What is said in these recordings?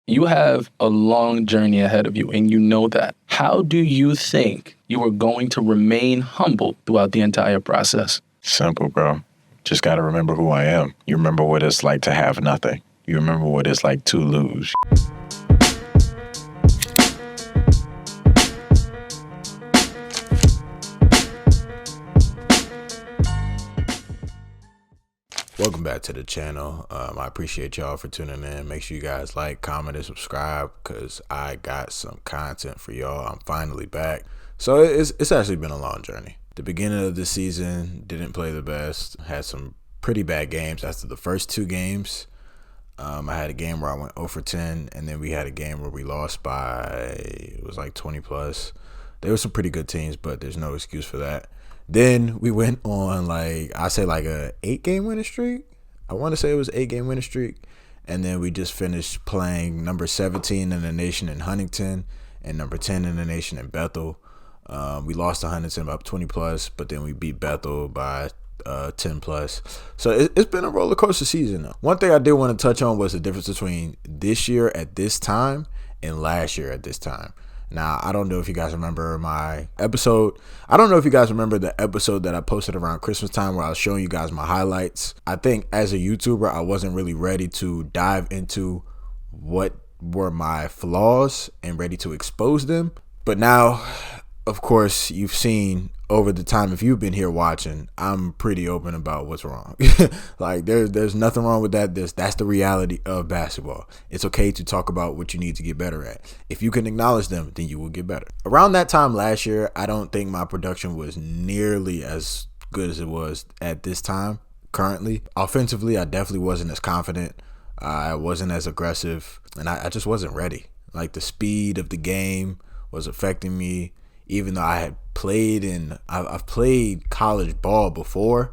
You have a long journey ahead of you, and you know that. How do you think you are going to remain humble throughout the entire process? Simple, bro. Just got to remember who I am. You remember what it's like to have nothing. You remember what it's like to lose. Welcome back to the channel. I appreciate y'all for tuning in. Make sure you guys like, comment, and subscribe because I got some content for y'all. I'm finally back. So it's actually been a long journey. The beginning of the season didn't play the best. Had some pretty bad games. After the first two games, I had a game where I went 0 for 10, and then we had a game where we lost by, it was like 20 plus. There were some pretty good teams, but there's no excuse for that. Then we went on a 8-game winning streak. I want to say it was 8-game winning streak. And then we just finished playing number 17 in the nation in Huntington and number 10 in the nation in Bethel. We lost to Huntington by 20 plus, but then we beat Bethel by 10 plus. So it's been a roller coaster season. One thing I did want to touch on was the difference between this year at this time and last year at this time. Now, I don't know if you guys remember my episode. I don't know if you guys remember the episode that I posted around Christmas time where I was showing you guys my highlights. I think as a YouTuber, I wasn't really ready to dive into what were my flaws and ready to expose them. But now, of course, you've seen over the time, if you've been here watching, I'm pretty open about what's wrong. There's nothing wrong with that. That's the reality of basketball. It's okay to talk about what you need to get better at. If you can acknowledge them, then you will get better. Around that time last year, I don't think my production was nearly as good as it was at this time currently. Offensively, I definitely wasn't as confident. I wasn't as aggressive, and I just wasn't ready. Like, the speed of the game was affecting me. Even though I had played I've played college ball before,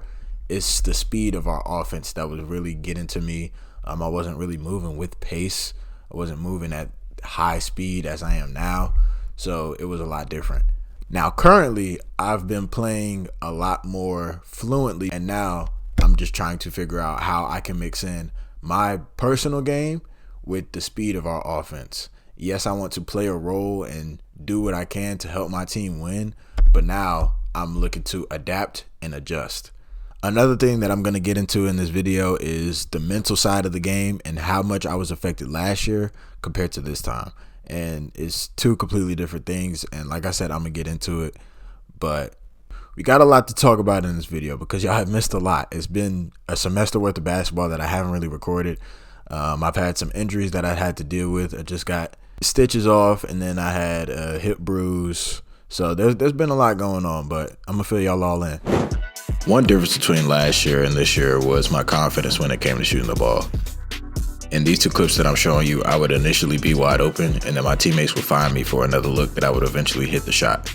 it's the speed of our offense that was really getting to me. I wasn't really moving with pace. I wasn't moving at high speed as I am now. So it was a lot different. Now, currently, I've been playing a lot more fluently, and now I'm just trying to figure out how I can mix in my personal game with the speed of our offense. Yes, I want to play a role and do what I can to help my team win, but now I'm looking to adapt and adjust. Another thing that I'm going to get into in this video is the mental side of the game and how much I was affected last year compared to this time. And it's two completely different things, and like I said, I'm going to get into it, but we got a lot to talk about in this video because y'all have missed a lot. It's been a semester worth of basketball that I haven't really recorded. I've had some injuries that I had to deal with. I just got stitches off, and then I had a hip bruise. So there's been a lot going on, but I'm gonna fill y'all all in. One difference between last year and this year was my confidence when it came to shooting the ball. In these two clips that I'm showing you, I would initially be wide open, and then my teammates would find me for another look that I would eventually hit the shot.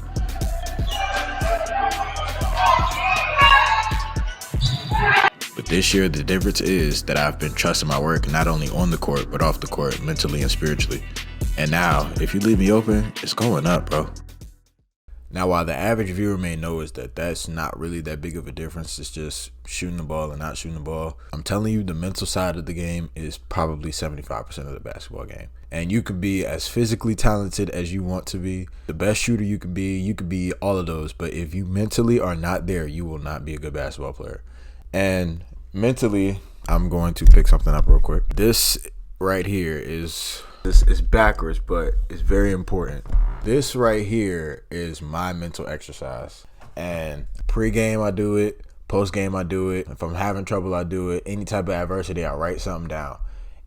But this year, the difference is that I've been trusting my work not only on the court, but off the court, mentally and spiritually. And now, if you leave me open, it's going up, bro. Now, while the average viewer may know is that that's not really that big of a difference, it's just shooting the ball and not shooting the ball, I'm telling you, the mental side of the game is probably 75% of the basketball game. And you could be as physically talented as you want to be, the best shooter you could be all of those. But if you mentally are not there, you will not be a good basketball player. And mentally, I'm going to pick something up real quick. This right here is backwards, but it's very important. This right here is my mental exercise. And pre-game I do it, post-game I do it. If I'm having trouble, I do it. Any type of adversity, I write something down.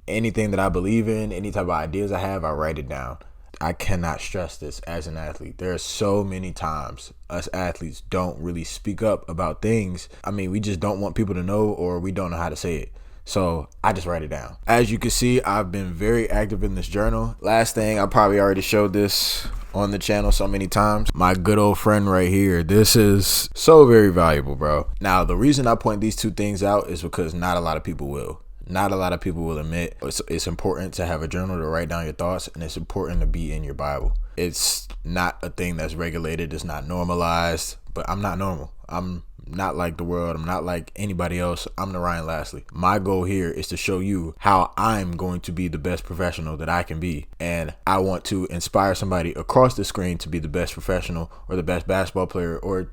Anything that I believe in, any type of ideas I have, I write it down. I cannot stress this as an athlete. There are so many times us athletes don't really speak up about things. I mean, we just don't want people to know, or we don't know how to say it. So I just write it down. As you can see, I've been very active in this journal. Last thing, I probably already showed this on the channel so many times. My good old friend right here. This is so very valuable, bro. Now, the reason I point these two things out is because not a lot of people will. Not a lot of people will admit it's important to have a journal to write down your thoughts, and it's important to be in your Bible. It's not a thing that's regulated. It's not normalized, but I'm not normal. I'm not like the world. I'm not like anybody else. I'm Noryen Lasley. My goal here is to show you how I'm going to be the best professional that I can be. And I want to inspire somebody across the screen to be the best professional or the best basketball player or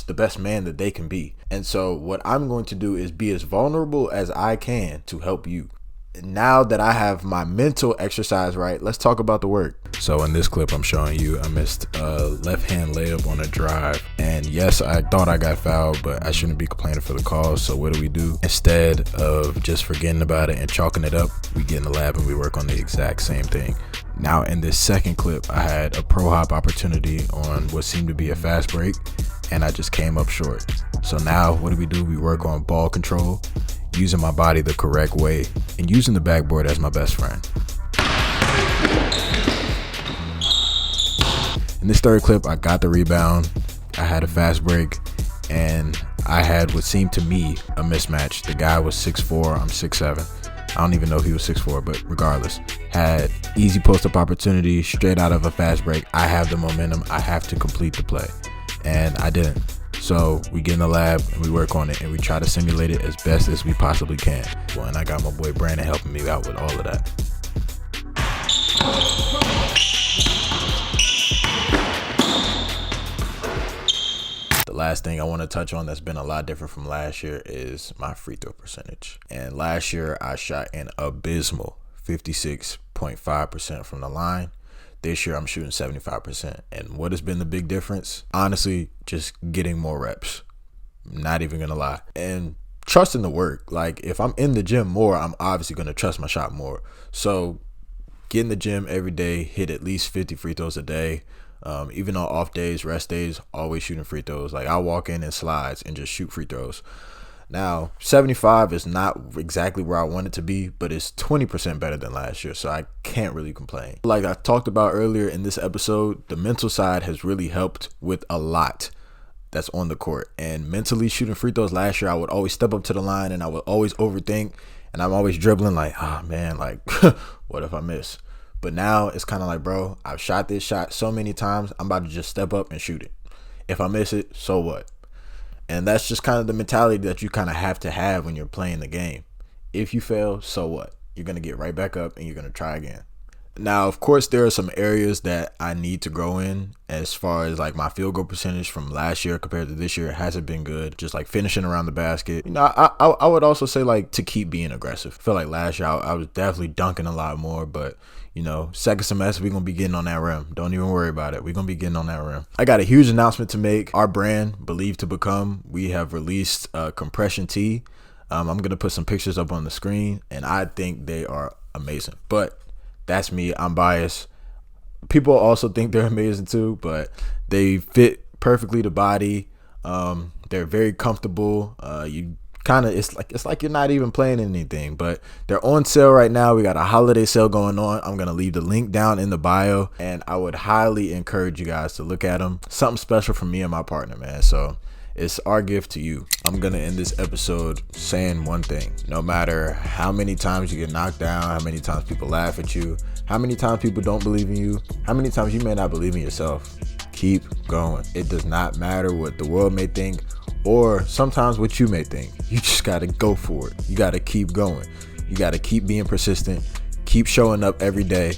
the best man that they can be. And so what I'm going to do is be as vulnerable as I can to help you. Now that I have my mental exercise right, let's talk about the work. So in this clip I'm showing you, I missed a left hand layup on a drive, and yes, I thought I got fouled, but I shouldn't be complaining for the call. So what do? Instead of just forgetting about it and chalking it up, we get in the lab and we work on the exact same thing. Now in this second clip, I had a pro hop opportunity on what seemed to be a fast break, and I just came up short. So now what do? We work on ball control, using my body the correct way, and using the backboard as my best friend. In this third clip, I got the rebound, I had a fast break, and I had what seemed to me a mismatch. The guy was 6'4", I'm 6'7". I don't even know if he was 6'4", but regardless, had easy post-up opportunity straight out of a fast break. I have the momentum, I have to complete the play, and I didn't. So we get in the lab and we work on it and we try to simulate it as best as we possibly can. Well, and I got my boy Brandon helping me out with all of that. The last thing I want to touch on that's been a lot different from last year is my free throw percentage. And last year I shot an abysmal 56.5% from the line. This year I'm shooting 75%. And what has been the big difference? Honestly, just getting more reps. Not even gonna lie. And trusting the work. Like if I'm in the gym more, I'm obviously gonna trust my shot more. So get in the gym every day, hit at least 50 free throws a day. Even on off days, rest days, always shooting free throws. Like I'll walk in slides and just shoot free throws. Now, 75 is not exactly where I want it to be, but it's 20% better than last year, so I can't really complain. Like I talked about earlier in this episode, the mental side has really helped with a lot that's on the court. And mentally shooting free throws last year, I would always step up to the line and I would always overthink, and I'm always dribbling like, oh man, like what if I miss? But now it's kind of like, bro, I've shot this shot so many times, I'm about to just step up and shoot it. If I miss it, so what? And that's just kind of the mentality that you kind of have to have when you're playing the game. If you fail, so what? You're going to get right back up and you're going to try again. Now, of course, there are some areas that I need to grow in as far as like my field goal percentage from last year compared to this year. It hasn't been good. Just like finishing around the basket. You know, I would also say like to keep being aggressive. I feel like last year I was definitely dunking a lot more, but you know, second semester, we're going to be getting on that rim. Don't even worry about it. We're going to be getting on that rim. I got a huge announcement to make. Our brand, Believe to Become, we have released a compression tee. I'm going to put some pictures up on the screen, and I think they are amazing. But that's me. I'm biased. People also think they're amazing too, but they fit perfectly the body. They're very comfortable. It's like you're not even playing anything, but they're on sale right now. We got a holiday sale going on. I'm going to leave the link down in the bio, and I would highly encourage you guys to look at them. Something special for me and my partner, man. So it's our gift to you. I'm going to end this episode saying one thing. No matter how many times you get knocked down, how many times people laugh at you, how many times people don't believe in you, how many times you may not believe in yourself, keep going. It does not matter what the world may think or sometimes what you may think. You just got to go for it. You got to keep going. You got to keep being persistent, keep showing up every day,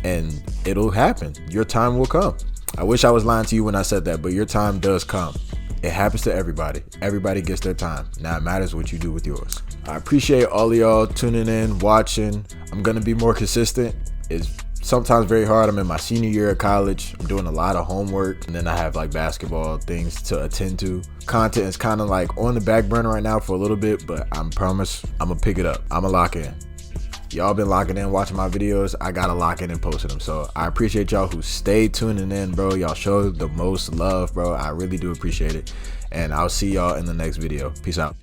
and it'll happen. Your time will come. I wish I was lying to you when I said that, but your time does come. It happens to everybody. Everybody gets their time. Now it matters what you do with yours. I appreciate all of y'all tuning in, watching. I'm going to be more consistent. It's sometimes very hard. I'm in my senior year of college. I'm doing a lot of homework, and then I have like basketball things to attend to. Content is kind of like on the back burner right now for a little bit, but I promise I'm gonna pick it up. I'm gonna lock in. Y'all been locking in, watching my videos. I gotta lock in and posting them. So I appreciate y'all who stay tuning in, bro. Y'all show the most love, bro. I really do appreciate it. And I'll see y'all in the next video. Peace out.